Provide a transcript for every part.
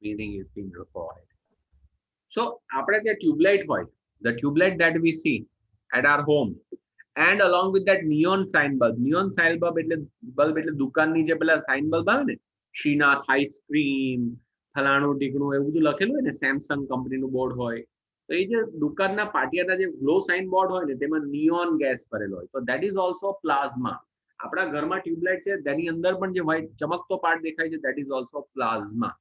meaning it's been required. So આપણે ત્યાં tube light હોય, the tube light that we see at our home, and along with that neon sign bulb. Neon sign bulb એટલે દુકાનની જે પેલા sign bulb આવે ને, શ્રીનાથ આઈસ્ક્રીમ, ફલાણું ટીકણું એવું બધું લખેલું હોય ને, સેમસંગ કંપનીનું બોર્ડ હોય, તો એ જે દુકાનના પાટિયાના જે ગ્લો સાઇન બોર્ડ હોય ને તેમાં નિયોન ગેસ ભરેલો હોય, તો દેટ ઇઝ ઓલ્સો પ્લાઝમા. આપણા ઘરમાં ટ્યુબલાઇટ છે તેની અંદર પણ જે વ્હાઇટ ચમકતો પાર્ટ દેખાય છે, that is also plasma.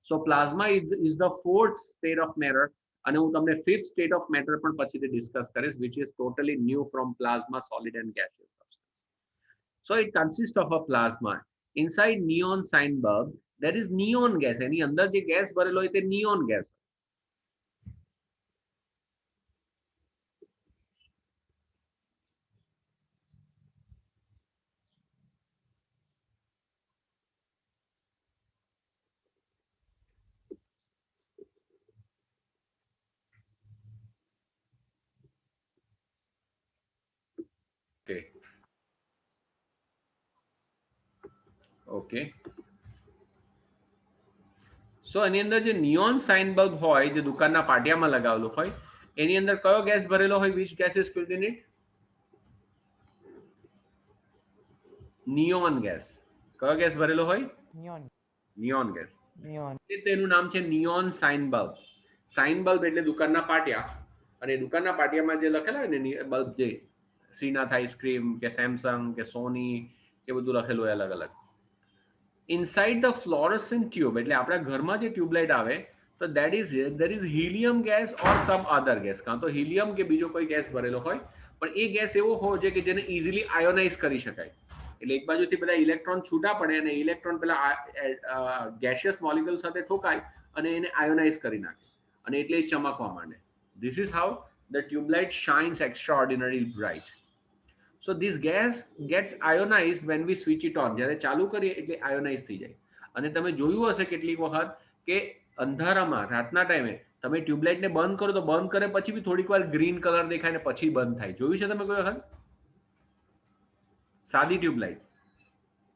So plasma is the fourth state of matter, અને હું તમને ફિફ્થ સ્ટેટ ઓફ મેટર પણ પછીથી ડિસ્કસ કરીશ, which is totally new from plasma, solid and gaseous substance. So it consists of a plasma. Inside neon sign bulb there is neon gas. એની અંદર જે gas ભરેલો હોય તે neon gas. Okay. Okay. સો એની અંદર જે નિયોન સાઇન બલ્બ હોય, જે દુકાનના પાટિયામાં લગાવેલું હોય, એની અંદર કયો ગેસ ભરેલો હોય? Which gas is filled in it? Neon gas. કયો ગેસ ભરેલો હોય? Neon. Neon gas. Neon. તેનું નામ છે neon sign bulb. Sign bulb એટલે દુકાનના પાટિયા, અને દુકાનના પાટિયામાં જે લખેલા હોય ને બલ્બ, જે શ્રીનાથ આઈસ્ક્રીમ કે સેમસંગ કે સોની એ બધું લખેલું હોય અલગ અલગ. ઇનસાઇડ ધ ફ્લોરોસન્ટ ટ્યુબ, એટલે આપણા ઘરમાં જે ટ્યુબલાઇટ આવે, તો that is there is helium gas or some other gas. કાં તો હિલિયમ કે બીજો કોઈ ગેસ ભરેલો હોય, પણ એ ગેસ એવો હોવો જોઈએ કે જેને ઇઝીલી આયોનાઇઝ કરી શકાય. એટલે એક બાજુથી પેલા ઇલેક્ટ્રોન છૂટા પડે અને ઇલેક્ટ્રોન પેલા ગેસિયસ મોલિક્યુલ સાથે ઠોકાય અને એને આયોનાઇઝ કરી નાખે, અને એટલે એ ચમકવા માંડે. This is how the tubelight shines extraordinary bright. So this gas gets ionise when we switch it on. જ્યારે ચાલુ કરીએ એટલે આયોનાઇઝ થઈ જાય. અને તમે જોયું હશે કેટલીક વખત કે અંધારામાં રાતના ટાઈમે તમે ટ્યુબલાઇટને બંધ કરો, તો બંધ કરે પછી બી થોડીક વાર ગ્રીન કલર દેખાય ને પછી બંધ થાય. જોયું છે તમે કોઈ વખત? સાદી ટ્યુબલાઇટ,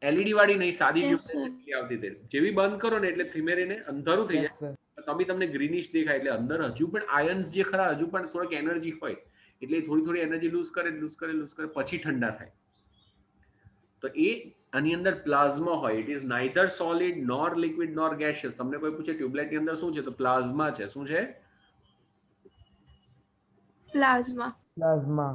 એલઈડી વાળી નહીં, સાદી Yes, sir. ટ્યુબલાઇટ આવતી હતી, જેવી બંધ કરો ને એટલે ધીમે રહીને અંધારું થઈ Yes, જાય, sir. તો બી તમને ગ્રીનિશ દેખાય. એટલે અંદર હજુ પણ આયન્સ જે ખરા, હજુ પણ થોડીક એનર્જી હોય, એટલે થોડી થોડી એનર્જી લૂઝ કરે પછી ઠંડા થાય. તો એ આની અંદર પ્લાઝમા હોય. It is neither solid nor liquid nor gaseous. તમને કોઈ પૂછે ટ્યુબલાઇટ ની અંદર શું છે, તો પ્લાઝમા છે. શું છે? Plasma. Plasma.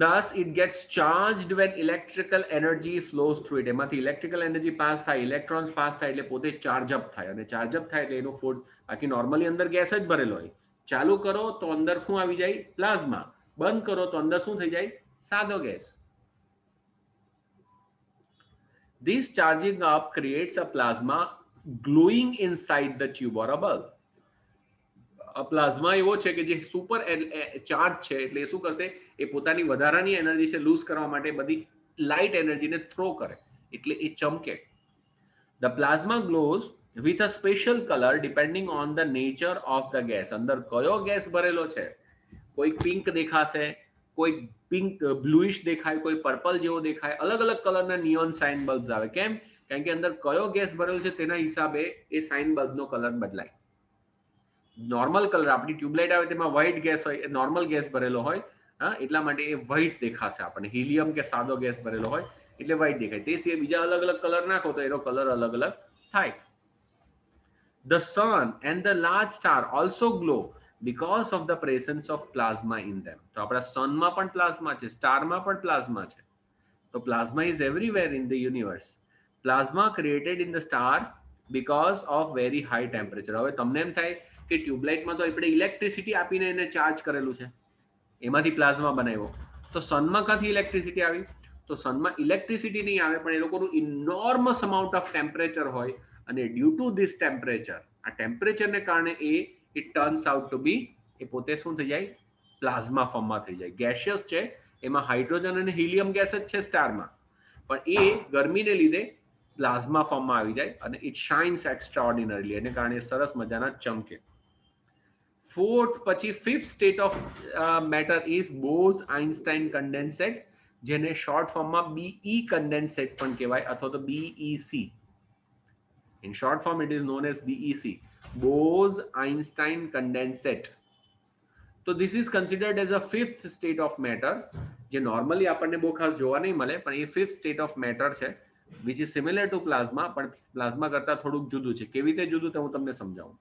Thus it gets charged when electrical energy flows through it. એમાંથી ઇલેક્ટ્રિકલ એનર્જી પાસ થાય, ઇલેક્ટ્રોન્સ પાસ થાય એટલે પોતે ચાર્જ અપ થાય, અને ચાર્જ અપ થાય એટલે એનો ફોર્સ. બાકી નોર્મલી અંદર ગેસ જ ભરેલો હોય. ચાલુ કરો તો અંદર શું આવી જાય? પ્લાઝમા. બંધ કરો તો અંદર શું થઈ જાય? સાદો gas. This charging up creates a plasma glowing inside the tube or a bulb. Plasma એવો છે કે જે સુપર ચાર્જ છે, એટલે એ શું કરશે? એ પોતાની વધારાની એનર્જી છે લૂઝ કરવા માટે બધી લાઇટ એનર્જીને થ્રો કરે, એટલે એ ચમકે. The plasma glows with a special colour depending on the nature of the gas. અંદર કયો ગેસ ભરેલો છે, કોઈ પિંક દેખાશે, કોઈ પિંક બ્લુઇશ દેખાય, કોઈ પર્પલ જેવો દેખાય. અલગ અલગ કલરના નિયોન સાઇન બલ્બ આવે. કેમ? કારણ કે અંદર કયો ગેસ ભરેલો છે તેના હિસાબે એ સાઇન બલ્બનો કલર બદલાય. નોર્મલ કલર, આપણી ટ્યુબલાઇટ આવે તેમાં વ્હાઇટ ગેસ હોય, એ નોર્મલ ગેસ ભરેલો હોય, હા, એટલા માટે એ વ્હાઇટ દેખાશે આપણને. હિલિયમ કે સાદો ગેસ ભરેલો હોય એટલે વ્હાઇટ દેખાય. તે સિવાય બીજા અલગ અલગ કલર નાખો તો એનો કલર અલગ અલગ થાય. The sun and the large star also glow because of the presence of plasma in them. તો આપણા સનમાં પણ પ્લાઝમા છે, સ્ટારમાં પણ પ્લાઝમા છે. તો plasma is everywhere in the universe. Plasma created in the star because of very high temperature. હવે તમને એમ થાય કે ટ્યુબલાઇટમાં તો આપણે ઇલેક્ટ્રિસિટી આપીને એને ચાર્જ કરેલું છે, એમાંથી પ્લાઝમા બનાવ્યો. તો સનમાં ક્યાંથી ઇલેક્ટ્રિસિટી આવી? તો સનમાં ઇલેક્ટ્રિસિટી નહીં આવે, પણ એ લોકોનું ઇનોર્મસ અમાઉન્ટ ઓફ ટેમ્પરેચર હોય, અને ડ્યુ ટુ ધીસ ટેમ્પરેચર, આ ટેમ્પરેચરને કારણે ઇટ ટર્ન્સ આઉટ ટુ બી, એ પોતે શું થઈ જાય? પ્લાઝમા ફોર્મમાં થઈ જાય. ગેસિયસ છે, એમાં હાઇડ્રોજન અને હિલિયમ ગેસ જ છે સ્ટારમાં, પણ એ ગરમીને લીધે પ્લાઝમા ફોર્મમાં આવી જાય, અને ઇટ શાઇન્સ એક્સ્ટ્રા ઓર્ડિનરીલી, એને કારણે સરસ મજાના ચમકે. ફોર્થ પછી fifth state of matter is Bose Einstein condensate, જેને શોર્ટ ફોર્મમાં બીઈ કન્ડેન્સેટ પણ કહેવાય, અથવા તો BEC. In short form, it is known as BEC, Bose-Einstein condensate. તો this is considered as a fifth state of matter, જે normally આપણને બહુ ખાસ જોવા નહીં મળે, પણ એ fifth state of matter છે, which is similar to plasma, પણ પ્લાઝમા કરતા થોડુંક જુદું છે. કેવી રીતે જુદું તો હું તમને સમજાવું.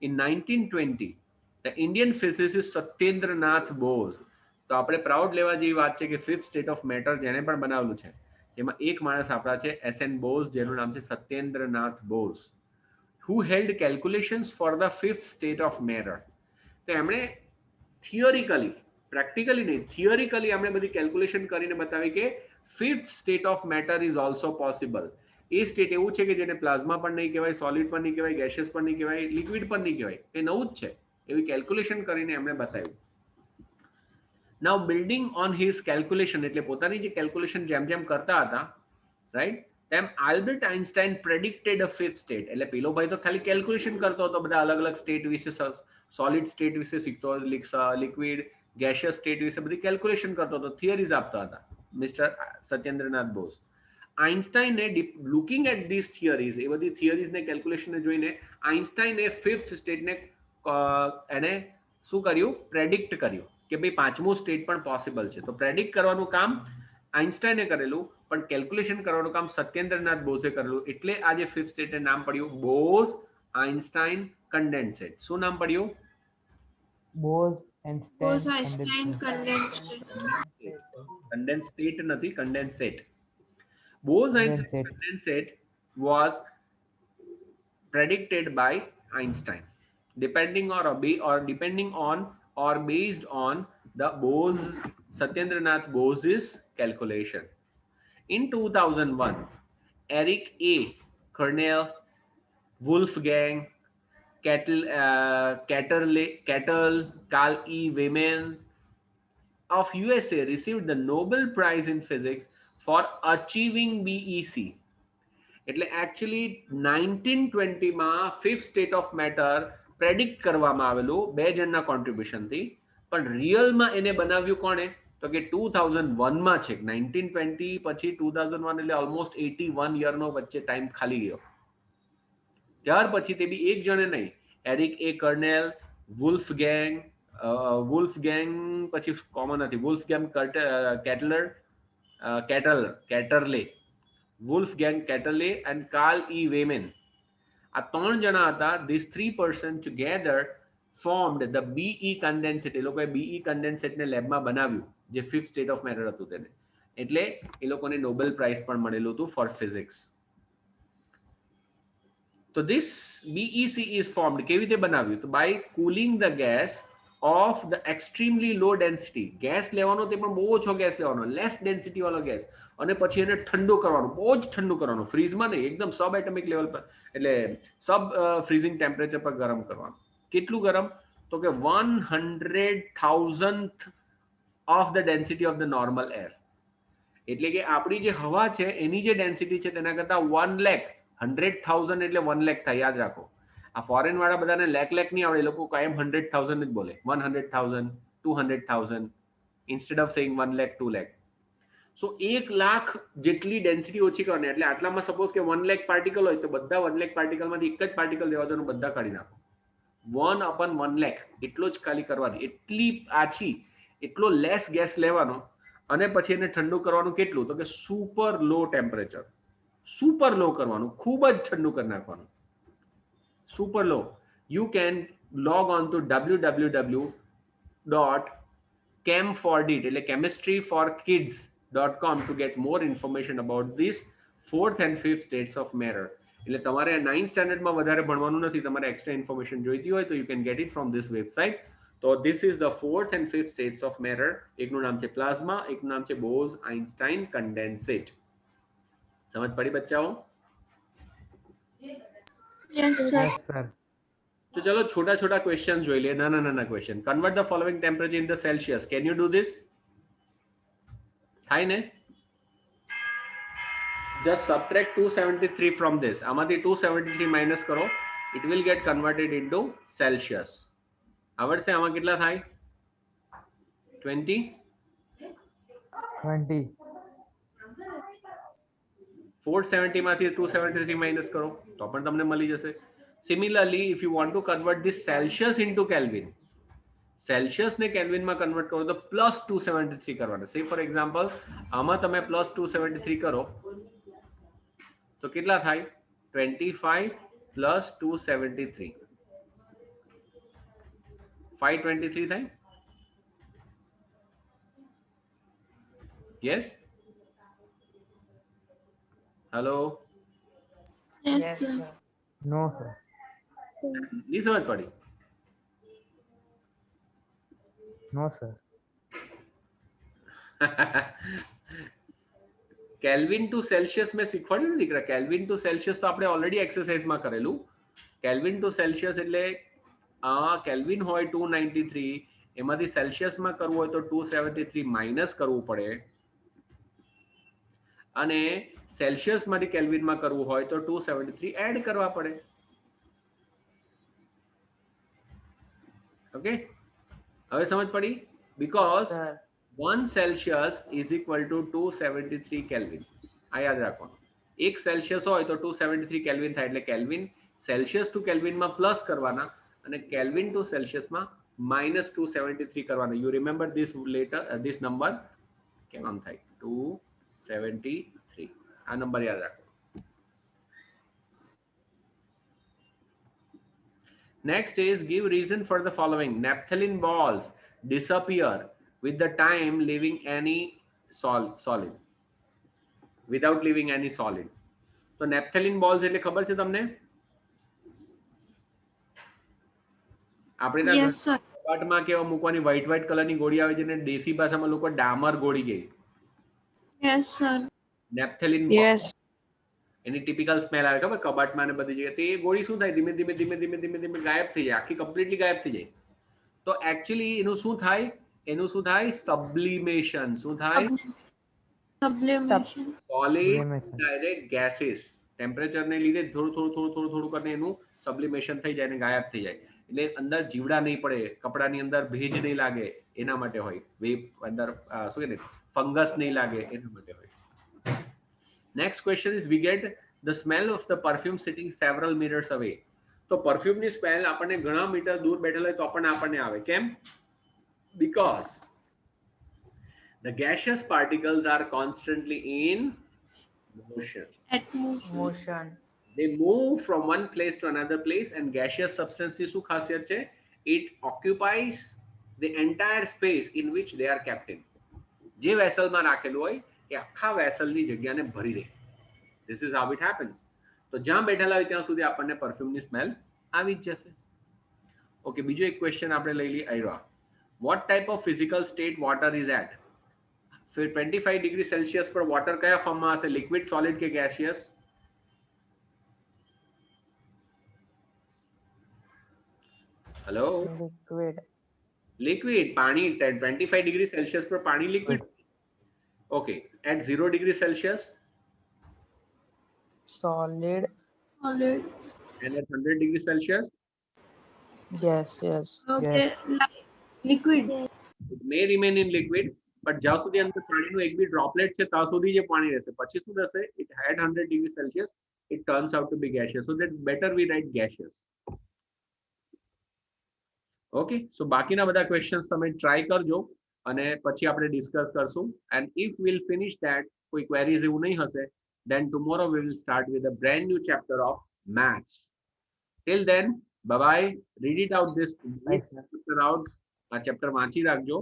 In 1920, the Indian physicist Satyendranath Bose, તો આપણે પ્રાઉડ લેવા જેવી વાત છે કે ફિફ્થ સ્ટેટ ઓફ મેટર જેણે પણ બનાવેલું છે એમાં એક માણસ આપણા છે SN બોઝ, જેનું નામ છે Satyendranath Bose, who held calculations for the fifth state of matter. તો એમણે થિયોરિકલી, પ્રેક્ટિકલી નહીં, થિયોરિકલી આપણે બધી કેલ્ક્યુલેશન કરીને બતાવી કે fifth state of matter is also possible. A state એવું છે કે જેને પ્લાઝ્મા પણ નહીં કહેવાય, સોલિડ પણ નહીં કહેવાય, ગેસિયસ પણ નહીં કહેવાય, લિક્વિડ પણ નહીં કહેવાય, એ નવું જ છે. એવી કેલ્ક્યુલેશન કરીને એમણે બતાવ્યું. નાઉ બિલ્ડિંગ ઓન હિઝ કેલ્ક્યુલેશન, એટલે પોતાની જે કેલ્ક્યુલેશન જેમ જેમ કરતા હતા, રાઈટ, તેમ આલ્બર્ટ આઇન્સ્ટાઇન પ્રેડિક્ટેડ અ ફિફ્થ સ્ટેટ. એટલે પેલો ભાઈ તો ખાલી કેલ્ક્યુલેશન કરતો હતો, બધા અલગ અલગ સ્ટેટ વિશે, સોલિડ સ્ટેટ વિશે શીખતો, લિક્વિડ ગેસિયસ સ્ટેટ વિશે બધી કેલ્ક્યુલેશન કરતો હતો, થિયરીઝ આપતા હતા મિસ્ટર સત્યેન્દ્રનાથ બોઝ. આઇન્સ્ટાઈને લુકિંગ એટ ધીસ થિયરીઝ, એ બધી થિયરીઝને કેલ્ક્યુલેશનને જોઈને આઇન્સ્ટાઈને ફિફ્થ સ્ટેટને એને શું કર્યું, પ્રેડિક્ટ કર્યું કે ભાઈ પાંચમું સ્ટેટ પણ પોસિબલ છે. તો પ્રેડિક્ટ કરવાનું કામ આઇન્સ્ટાઈને કરેલું, પણ કેલ્ક્યુલેશન કરવાનું કામ સત્યેન્દ્રનાથ બોઝે કરેલું. એટલે આ જે ફિફ્થ સ્ટેટનું નામ પડ્યું બોઝ આઇન્સ્ટાઇન કન્ડેન્સેટ. શું નામ પડ્યું? Bose-Einstein condensate. કન્ડેન્સેટ નથી, condensate. Bose-Einstein condensate was predicted by Einstein, depending on or based on the Bose Satyendranath Bose's calculation. In 2001, Eric A. Kernel, Wolfgang Kettel, Carl E. Wieman of USA received the Nobel Prize in Physics for achieving BEC. એટલે actually 1920માં fifth state of matter predict કરવામાં આવેલું બે જણના કોન્ટ્રીબ્યુશનથી, પણ રિયલમાં એને બનાવ્યું કોણે? તો કે 2001માં છે. 1920 પછી 2001 એટલે ઓલમોસ્ટ 81 યરનો વચ્ચે ટાઈમ ખાલી ગયો. ત્યાર પછી તે બી એક જણે નહીં, એરિક એ કર્નેલ, વુલ્ફગેંગ પછી કોમન નથી, Wolfgang કેટરલે, Wolfgang Ketterle and Carl E. Wieman. આ ત્રણ જણા હતા. These three persons together formed the BE condensate. એ લોકોએ BE condensate ને લેબમાં બનાવ્યું, જે ફિફ્થ સ્ટેટ ઓફ મેટર હતું તેને. એટલે એ લોકોને નોબેલ પ્રાઇઝ પણ મળેલું હતું ફોર ફિઝિક્સ. તો this BEC is formed. કેવી રીતે બનાવ્યું? તો by cooling the gas of the extremely low density. Gas લેવાનો તે પણ બહુ ઓછો ગેસ લેવાનો, લેસ ડેન્સિટી વાળો ગેસ, અને પછી એને ઠંડુ કરવાનું, બહુ જ ઠંડુ કરવાનું, ફ્રીઝમાં નહીં, એકદમ સબ એટમિક લેવલ પર, એટલે સબ ફ્રીઝિંગ ટેમ્પરેચર પર ગરમ કરવાનું. કેટલું ગરમ? તો કે 100,000th of the density of the normal air. એટલે કે આપણી જે હવા છે એની જે ડેન્સિટી છે તેના કરતા 1 લાખ, 100,000 એટલે 1 લાખ થાય, યાદ રાખો. આ ફોરેન વાળા બધાને લાખ નહીં આવડે, એ લોકો કાયમ 100,000 જ બોલે, 100,000, 200,000 instead of saying 1 lakh, 2 lakh. So 1 lakh જેટલી ડેન્સિટી ઓછી કરવાની. એટલે આટલામાં સપોઝ કે 1 લાખ પાર્ટિકલ હોય તો બધા 1 લાખ પાર્ટિકલમાંથી એક જ પાર્ટિકલ લેવા દેવાનું, બધા કાઢી નાખો. 1/1 લાખ એટલો જ ખાલી કરવાની, એટલી આછી, એટલો લેસ ગેસ લેવાનો, અને પછી એને ઠંડુ કરવાનું. કેટલું? તો કે super low temperature, super low કરવાનું, ખૂબ જ ઠંડુ કરી નાખવાનું, super low. You can log on to www.chem4dit એટલે chemistry for kids.com to get more information about this fourth and fifth states of matter. એટલે તમારે 9th સ્ટાન્ડર્ડમાં વધારે ભણવાનું નથી, તમારે એક્સ્ટ્રા ઇન્ફોર્મેશન જોઈતી હોય તો you can get it from this website. તો this is the fourth and fifth states of matter. એકનું નામ છે પ્લાઝ્મા, એકનું નામ છે બોઝ આઇન્સ્ટાઇન કન્ડેન્સેટ. સમજ પડી બચ્ચાઓ? Yes, sir. તો ચલો છોટા છોટા ક્વેશ્ચન જોઈ લે, નાના નાના question. Convert the following temperature in the Celsius. Can you do this? થાય ને? just subtract 273 from this. આમાંથી 273 માઇનસ કરો, it will get converted into Celsius. આવડશે? આમાં કેટલા થાય? 20 470 માંથી 273 માઇનસ કરો તો પણ તમને મળી જશે. Similarly if you want to convert this Celsius into kelvin, Celsius ને કેલ્વિન માં કન્વર્ટ કરો તો પ્લસ 273 કરવાના. સે ફોર એક્ઝામ્પલ આમાં તમે પ્લસ 273 કરો તો કેટલા થાય? 25 પ્લસ 273 523 થાય. Yes, hello, Yes, Yes, sir. sir. No, sir. નહીં સમજ પડી? No, sir. Kelvin to Celsius મેં શીખવાડ્યું ને દીકરા. કેલ્વિન ટુ સેલ્સિયસ તો આપણે ઓલરેડી એક્સરસાઇઝમાં કરેલું. કેલ્વિન ટુ સેલ્સિયસ એટલે કેલ્વિન હોય 293, એમાંથી સેલ્સિયસમાં કરવું હોય તો 273 માઇનસ કરવું પડે, અને સેલ્સિયસમાંથી કેલ્વિનમાં કરવું હોય તો 273 એડ કરવા પડે. ઓકે, હવે સમજ પડી? Because Sir. 1 Celsius is equal to 273 kelvin. આ યાદ રાખવાનું. 1 સેલ્સિયસ હોય તો 273 કેલ્વિન થાય, એટલે કેલ્વિન સેલ્સિયસ ટુ કેલ્વિનમાં પ્લસ કરવાના અને કેલ્વિન ટુ સેલ્સિયસમાં માઇનસ 273 કરવાના. You remember this letter, this number કેમ આમ થાય? 273 આ નંબર યાદ રાખો. Next is give reason for the following. Naphthalene balls disappear with the time leaving any solid. Without leaving any solid. તો naphthalene balls એટલે ખબર છે તમને? આપણે Yes, sir. કબાટમાં કેવા મૂકવાની વ્હાઈટ કલરની ગોળી આવે છે ને દેશી ભાષામાં લોકો ડામર ગોળી કહે. Yes, sir. Naphthalene ball. Yes. એની ટિપિકલ સ્મેલ આવે ખબર કબાટમાં ને બધી જગ્યાએ. તો એ ગોળી શું થાય? ધીમે ધીમે ધીમે ધીમે ધીમે ધીમે ગાયબ થઈ જાય, આખી કમ્પ્લીટલી ગાયબ થઈ જાય. તો એકચ્યુઅલી એનું શું થાય? એનું શું થાય? સબ્લિમેશન. શું થાય? Sublimation. Solid Sublimation. Direct gases ટેમ્પરેચરને લીધે થોડું કરીને એનું સબ્લિમેશન થઈ જાય અને ગાયબ થઈ જાય. એટલે અંદર જીવડા નહીં પડે, કપડાની અંદર ભેજ નહીં લાગે, એના માટે હોય. વેપ અંદર શું કે ફંગસ નહીં લાગે, એના માટે હોય. Next question is we get the smell of the perfume sitting several meters away. તો પરફ્યુમની સ્મેલ આપણને ઘણા મીટર દૂર બેઠેલા હોય તો પણ આપણને આવે. કેમ? Because the gaseous particles are constantly in motion. Atmosphere. Motion. They move from one place to another place, and gaseous substance ની શું ખાસિયત છે? It occupies the entire space in which they are kept in. જે વેસલમાં રાખેલું હોય એ આખા વેસલની જગ્યાને ભરી લે. This is how it happens. તો જ્યાં બેઠેલા હોય ત્યાં સુધી આપણને પરફ્યુમની સ્મેલ આવી જ જશે. ઓકે, બીજો એક ક્વેશ્ચન આપણે લઈ લઈએ. આયરો, what type of physical state water is at? 25 degree Celsius પર વોટર કયા ફોર્મમાં હશે? લિક્વિડ, સોલિડ કે ગેસિયસ? Hello, Liquid. લિક્વિડ. પાણી 25 ડિગ્રી સેલ્સિયસ પર પાણી liquid. Okay, at 0 degree Celsius Solid. Solid. and at 100 degree Celsius Yes, yes. Okay. Liquid. it may remain in liquid, but જ્યાં સુધી અંદર પાણીનું એક બી ડ્રોપલેટ છે ત્યાં સુધી જે પાણી રહેશે. પછી શું થશે? It at 100 degree Celsius it turns out to be gaseous, so that better we write gaseous. Okay, so બાકીના બધા questions તમે try કરજો અને પછી આપણે discuss કરશું. And if we'll finish that, કોઈ queries એવું નહીં હશે, then tomorrow we will start with a brand new chapter of maths. Till then, bye bye. Read it out, this Bye, sir. chapter out. આ chapter વાંચી રાખજો.